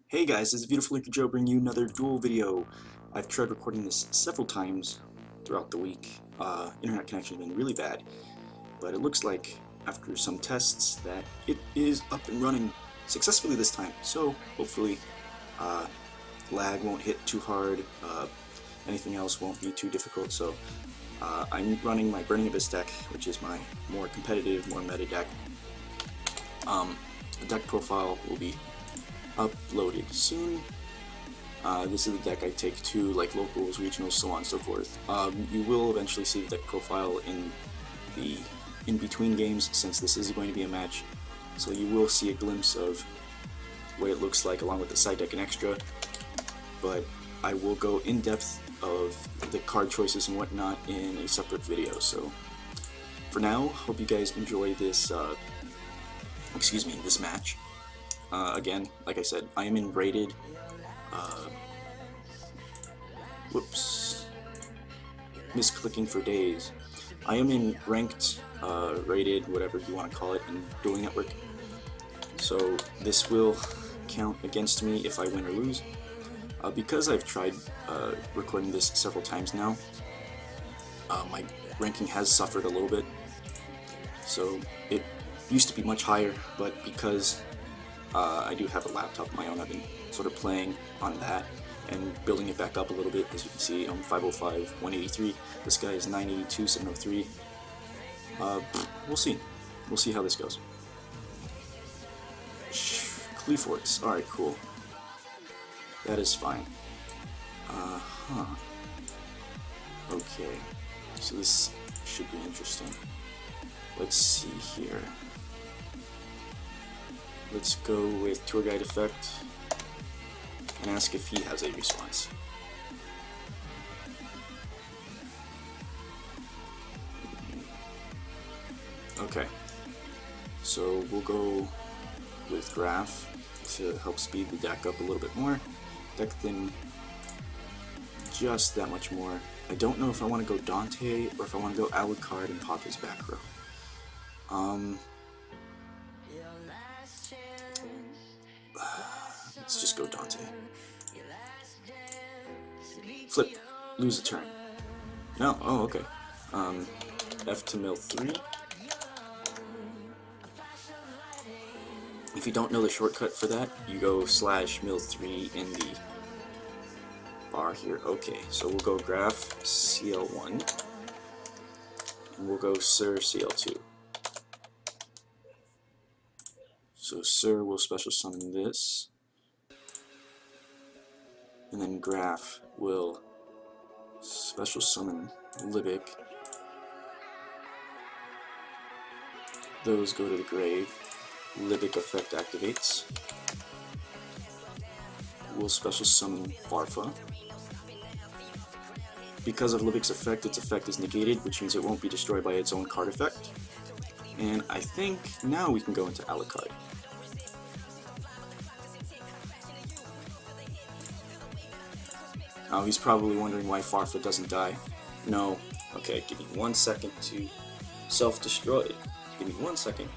Hey guys, this is Beautiful Linker Joe bringing you another duel video. I've tried recording this several times throughout the week. Internet connection has been really bad, but it looks like after some tests that it is up and running successfully this time. So hopefully lag won't hit too hard, anything else won't be too difficult. So I'm running my Burning Abyss deck, which is my more competitive, more meta deck. The deck profile will be uploaded soon. This is the deck I take to like locals, regionals, so on and so forth. You will eventually see the deck profile in the in-between games, since this is going to be a match, so you will see a glimpse of what it looks like along with the side deck and extra, but I will go in depth of the card choices and whatnot in a separate video. So for now, hope you guys enjoy this this match. Again, like I said, I am in rated, misclicking for days. I am in ranked, rated, whatever you want to call it, in Dueling Network. So this will count against me if I win or lose. Because I've tried recording this several times now, my ranking has suffered a little bit. So it used to be much higher, but because I do have a laptop of my own, I've been sort of playing on that and building it back up a little bit. As you can see, I'm 505, 183. This guy is 982, 703. We'll see. We'll see how this goes. Cleaforts. Alright, cool. That is fine. Okay. So this should be interesting. Let's see here. Let's go with Tour Guide Effect and ask if he has a response. Okay, so we'll go with Graph to help speed the deck up a little bit more. Deck thin just that much more. I don't know if I want to go Dante or if I want to go Alucard and pop his back row. Let's just go Dante. Flip. Lose a turn. No? Oh, okay. F to mill 3. If you don't know the shortcut for that, you go / mill 3 in the bar here. Okay, so we'll go Graph CL1. And we'll go Sir CL2. So Sir will special summon this. And then Graph will special summon Libic. Those go to the grave. Libic effect activates. We'll special summon Farfa. Because of Libic's effect, its effect is negated, which means it won't be destroyed by its own card effect. And I think now we can go into Alucard. Now he's probably wondering why Farfa doesn't die. No. Okay, give me 1 second to self-destroy. Give me 1 second.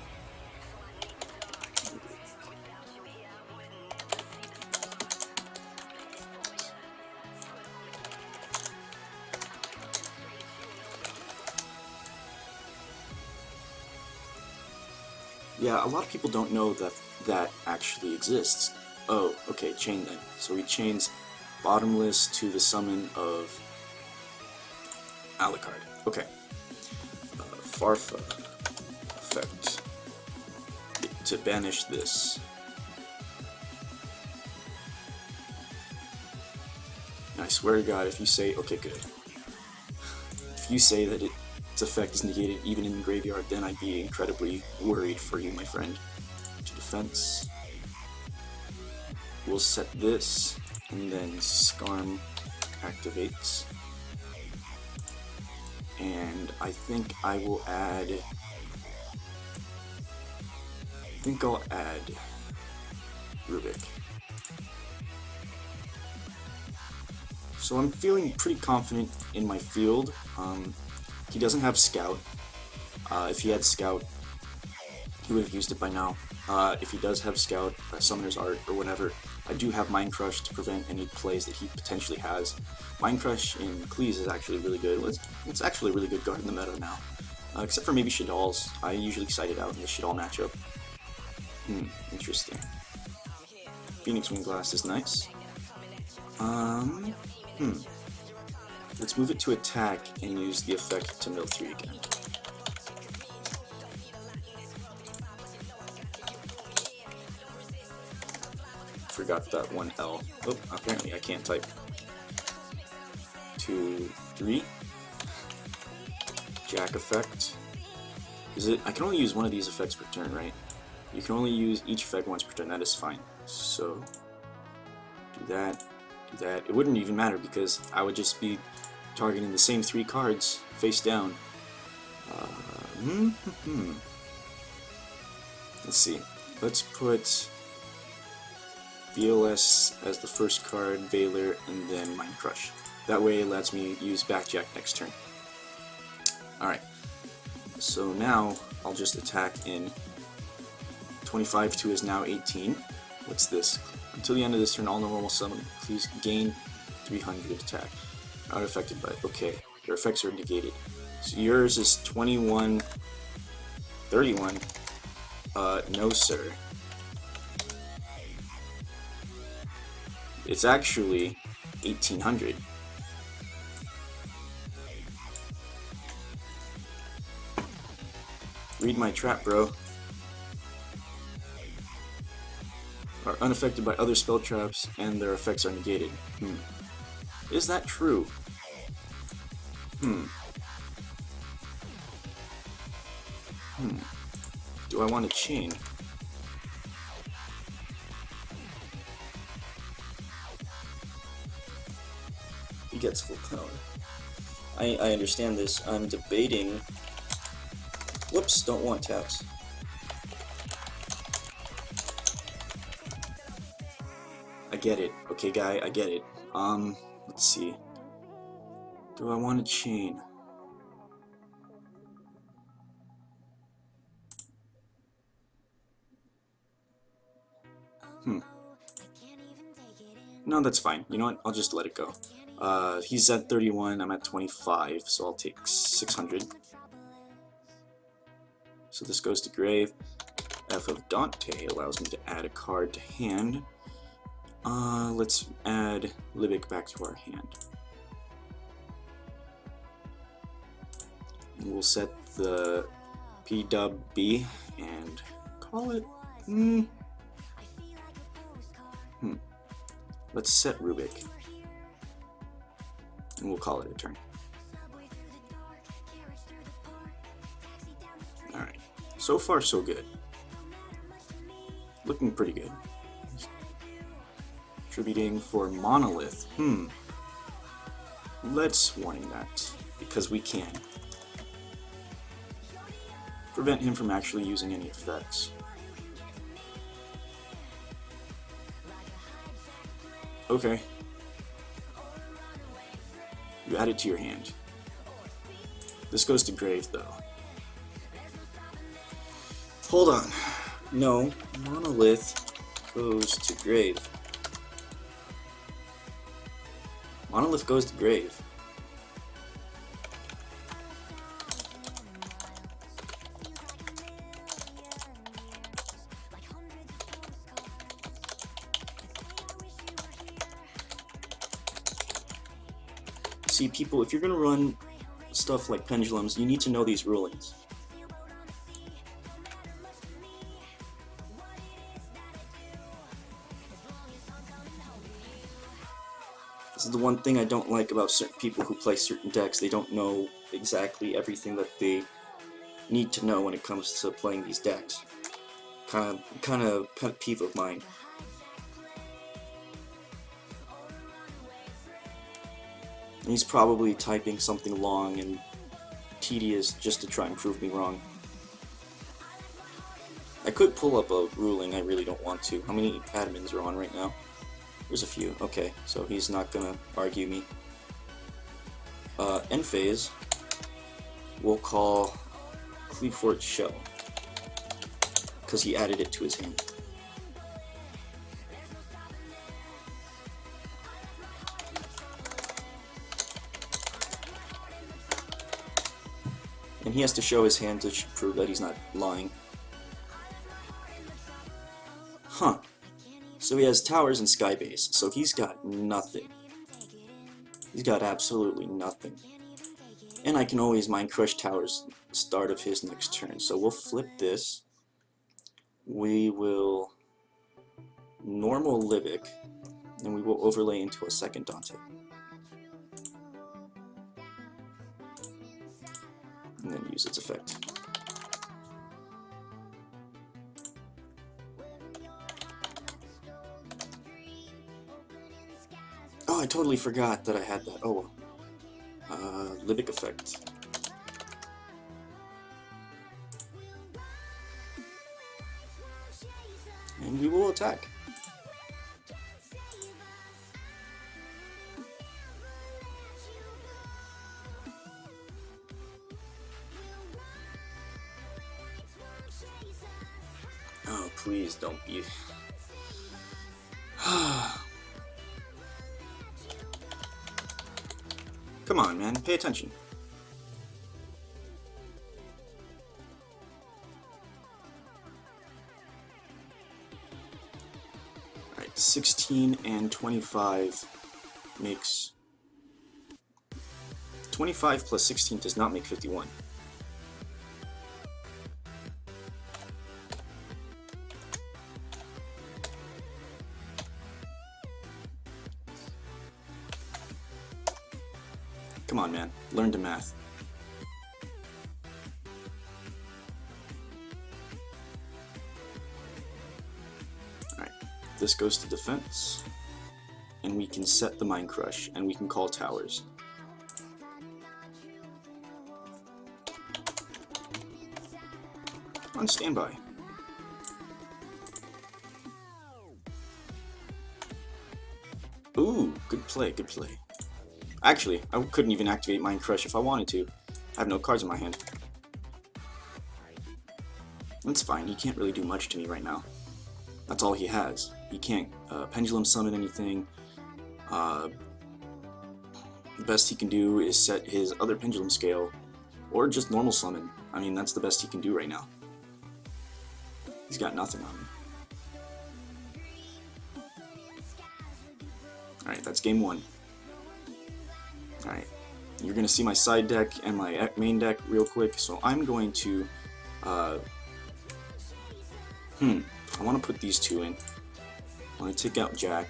Yeah, a lot of people don't know that that actually exists. Oh, okay, chain then. So he chains Bottomless to the summon of Alucard. Okay. Farfa effect to banish this. And I swear to God, if you say, okay, good. If you say that its effect is negated even in the graveyard, then I'd be incredibly worried for you, my friend. To defense. We'll set this. And then Skarm activates. And I think I will add... I'll add Rubik. So I'm feeling pretty confident in my field. He doesn't have Scout. If he had Scout, he would have used it by now. If he does have Scout, Summoner's Art, or whatever, I do have Mind Crush to prevent any plays that he potentially has. Mind Crush in Cleese is actually really good. It's actually a really good guard in the meta now. Except for maybe Shadal's. I usually side it out in the Shadal matchup. Interesting. Phoenix Wing Blast is nice. Let's move it to attack and use the effect to mill 3 again. Forgot that one L. Oh, apparently I can't type. 2, 3. Jack effect. Is it? I can only use one of these effects per turn, right? You can only use each effect once per turn. That is fine. So do that. Do that. It wouldn't even matter because I would just be targeting the same 3 cards face down. Let's see. Let's put VLS as the first card, Veiler, and then Mind Crush. That way it lets me use Backjack next turn. Alright. So now I'll just attack in 25 to is now 18. What's this? Until the end of this turn, all normal summon, please gain 300 attack. Not affected by it. Okay, your effects are negated. So yours is 21, 31. No sir. It's actually 1800. Read my trap, bro. Are unaffected by other spell traps and their effects are negated. Is that true? Do I want to chain? He gets full power. I understand this. I'm debating. Whoops, don't want taps. I get it. Okay, guy, I get it. Let's see. Do I want to chain? No, that's fine. You know what? I'll just let it go. He's at 31, I'm at 25, so I'll take 600. So this goes to grave. F of Dante allows me to add a card to hand. Let's add Libic back to our hand. And we'll set the P-Dub-B and call it... Let's set Rubik. And we'll call it a turn. Alright. So far, so good. Looking pretty good. Contributing for Monolith. Let's warning that, because we can. Prevent him from actually using any effects. Okay. You add it to your hand. This goes to grave, though. Hold on. No, Monolith goes to grave. Monolith goes to grave. See, people, if you're going to run stuff like pendulums, you need to know these rulings. This is the one thing I don't like about certain people who play certain decks. They don't know exactly everything that they need to know when it comes to playing these decks. Kind of pet peeve of mine. He's probably typing something long and tedious just to try and prove me wrong. I could pull up a ruling, I really don't want to. How many admins are on right now? There's a few. Okay, so he's not gonna argue me. End phase, we'll call Cleavefort Shell, because he added it to his hand. And he has to show his hand to prove that he's not lying. Huh. So he has towers and skybase, so he's got nothing. He's got absolutely nothing. And I can always mine crush towers start of his next turn. So we'll flip this. We will normal Libic, and we will overlay into a second Dante. And then use its effect. Oh, I totally forgot that I had that. Oh, Libic effect. And we will attack. Oh, please don't be... Come on, man, pay attention. Alright, 16 and 25 makes... 25 plus 16 does not make 51. Come on, man. Learn to math. Alright. This goes to defense. And we can set the Mind Crush, and we can call towers. On standby. Ooh, good play, good play. Actually, I couldn't even activate Mind Crush if I wanted to. I have no cards in my hand. That's fine, he can't really do much to me right now. That's all he has. He can't Pendulum Summon anything. The best he can do is set his other Pendulum Scale, or just normal summon. I mean, that's the best he can do right now. He's got nothing on him. Alright, that's game one. Alright, you're going to see my side deck and my main deck real quick, so I'm going to, I want to put these two in. I want to take out Jack.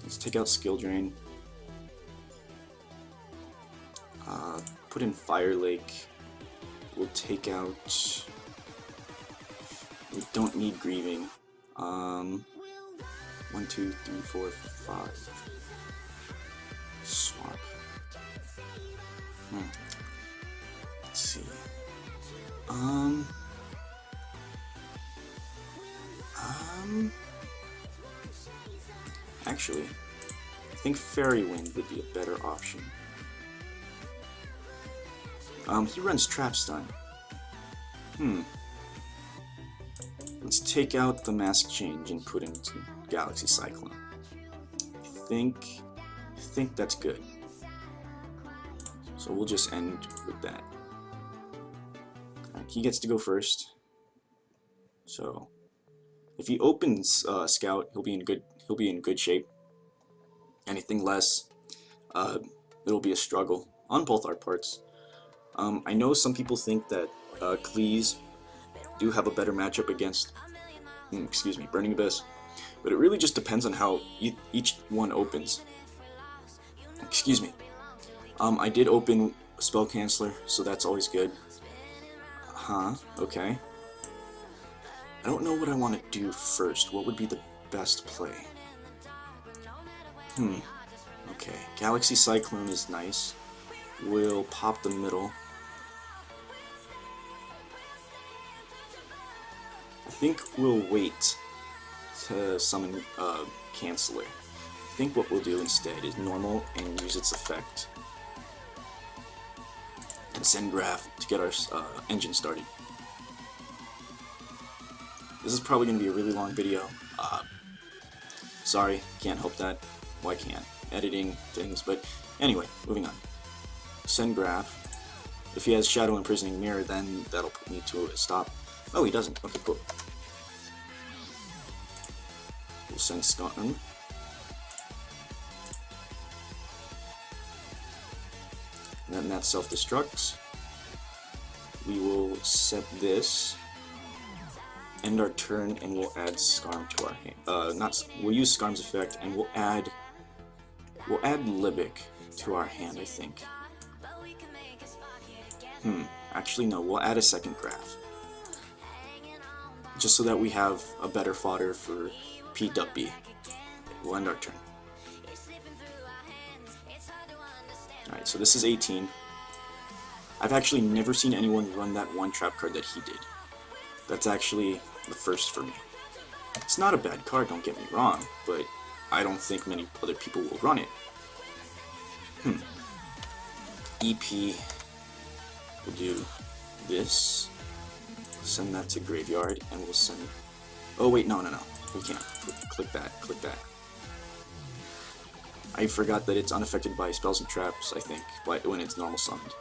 Let's take out Skill Drain. Put in Fire Lake. We'll take out... We don't need Grieving. 1, 2, 3, 4, 5. Swap. Let's see. Actually, I think Fairy Wind would be a better option. He runs Trap Stun. Let's take out the Mask Change and put into Galaxy Cyclone. I think that's good. So we'll just end with that. He gets to go first. So if he opens Scout, he'll be in good shape. Anything less, it'll be a struggle on both our parts. I know some people think that Cleese do have a better matchup against, Burning Abyss, but it really just depends on how each one opens. I did open Spell Canceller, so that's always good. Okay. I don't know what I want to do first. What would be the best play? Okay, Galaxy Cyclone is nice. We'll pop the middle. I think we'll wait to summon Canceller. I think what we'll do instead is normal and use its effect. And send Graph to get our engine started. This is probably going to be a really long video. Sorry, can't help that. Well, I can. editing things, but anyway, moving on. Send graph. If he has Shadow Imprisoning Mirror, then that'll put me to a stop. Oh, he doesn't. Okay, cool. We'll send Scarm. And then that self-destructs. We will set this, end our turn, and we'll add Scarm to our hand. We'll use Scarm's effect, and we'll add Libic to our hand, I think. Actually no, we'll add a second graph. Just so that we have a better fodder for P.B. We'll end our turn. Alright, so this is 18. I've actually never seen anyone run that one trap card that he did. That's actually the first for me. It's not a bad card, don't get me wrong, but I don't think many other people will run it. EP, we'll do this, send that to graveyard, and we'll send... Oh wait, no, we can't. Click that. I forgot that it's unaffected by spells and traps, I think, when it's normal summoned.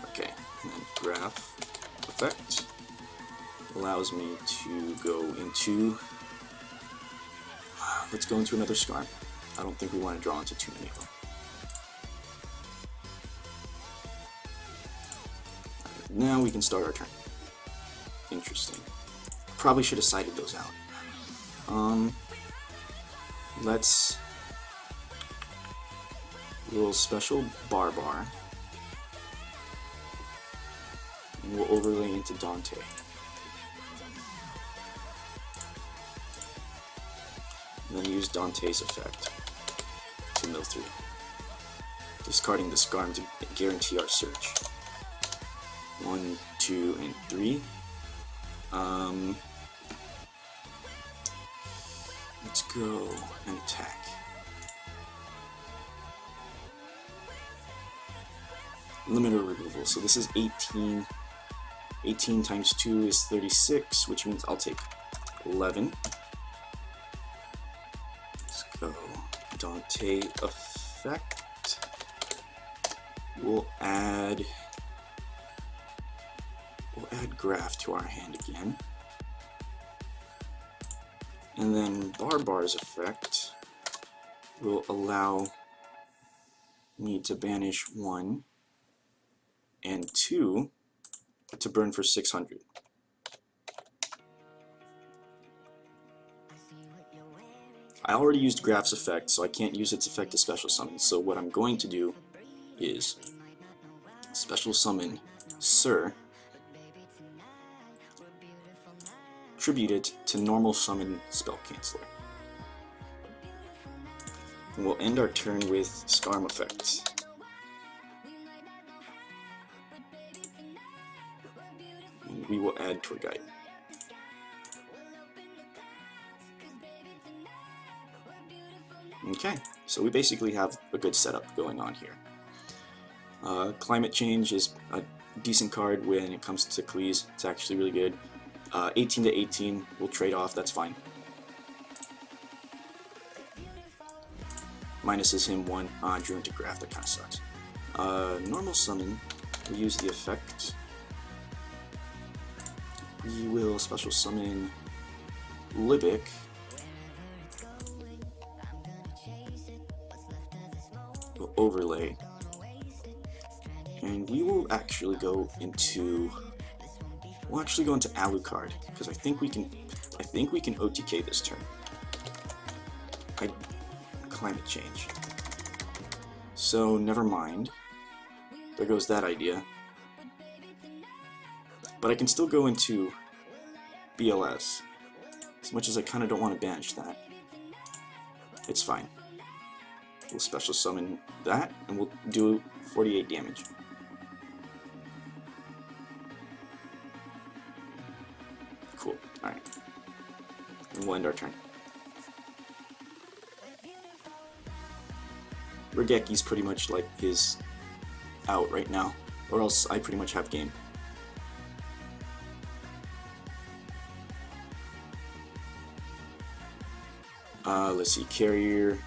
Okay, and then graph effect allows me to go into... Let's go into another Scarm. I don't think we want to draw into too many of them. Now we can start our turn. Interesting. Probably should have cited those out. Let's roll special Barbar, and we'll overlay into Dante. And then use Dante's effect to mill 3, discarding the Scarm to guarantee our search. 1, 2, and 3. Let's go and attack. Limiter removal. So this is 18. 18 times 2 is 36, which means I'll take 11. Let's go. Dante effect. We'll add graph to our hand again. And then Barbar's effect will allow me to banish 1 and 2 to burn for 600. I already used Graph's effect, so I can't use its effect to special summon. So what I'm going to do is special summon Sir, tribute it to normal summon spell canceller. And we'll end our turn with Scarm effect. And we will add Tour Guide. Okay, so we basically have a good setup going on here. Climate Change is a decent card when it comes to Cleese. It's actually really good. 18 to 18 we'll trade off, that's fine. Minuses him 1, drew into graph, that kind of sucks. Normal summon, we use the effect. We will special summon Libic. We'll overlay. And we will actually go into... We'll actually go into Alucard, because I think we can OTK this turn. Climate Change. So never mind. There goes that idea. But I can still go into BLS. As much as I kind of don't want to banish that. It's fine. We'll special summon that, and we'll do 48 damage. Cool. Alright. And we'll end our turn. Rageki's pretty much like his out right now, or else I pretty much have game. Let's see, Carrier.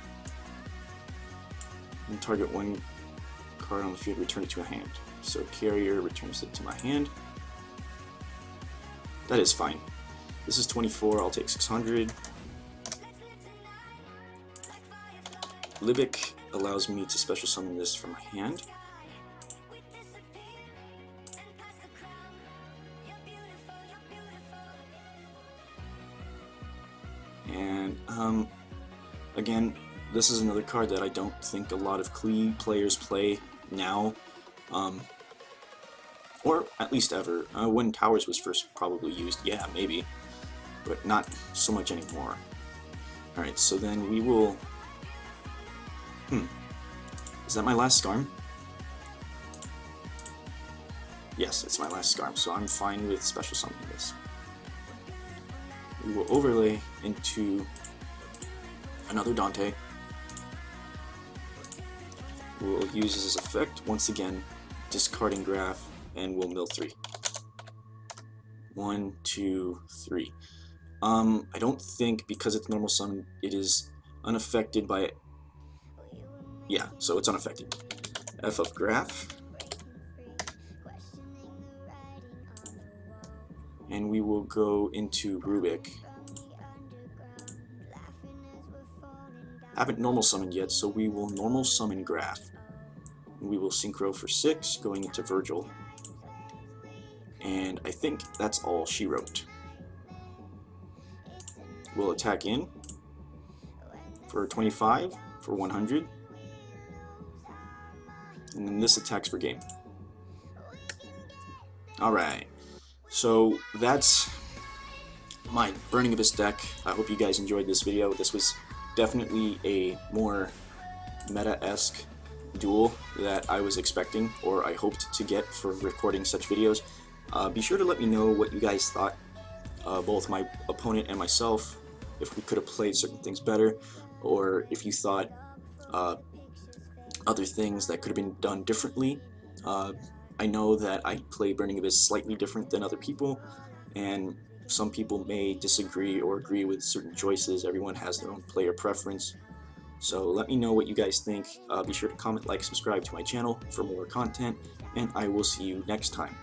and target one card on the field, return it to a hand. So carrier returns it to my hand. That is fine. This is 24, I'll take 600. Libic allows me to special summon this from my hand. And again, this is another card that I don't think a lot of Klee players play now, or at least ever. When Towers was first probably used, yeah, maybe, but not so much anymore. Alright, so then we will... Is that my last Skarm? Yes, it's my last Skarm, so I'm fine with special summoning this. We will overlay into another Dante. We'll use his effect, once again, discarding Graph, and we'll mill 3. 1, 2, 3. I don't think, because it's normal summon, it is unaffected by... Yeah, so it's unaffected. F of Graph. And we will go into Rubik. Haven't normal summoned yet, so we will normal summon Graph. We will synchro for 6, going into Virgil. And I think that's all she wrote. We'll attack in for 25, for 100. And then this attacks for game. Alright, so that's my Burning Abyss deck. I hope you guys enjoyed this video. This was definitely a more meta-esque duel that I was expecting, or I hoped to get for recording such videos. Be sure to let me know what you guys thought, both my opponent and myself, if we could have played certain things better, or if you thought other things that could have been done differently. I know that I play Burning Abyss slightly different than other people, and some people may disagree or agree with certain choices. Everyone has their own player preference. So let me know what you guys think. Be sure to comment, like, subscribe to my channel for more content, and I will see you next time.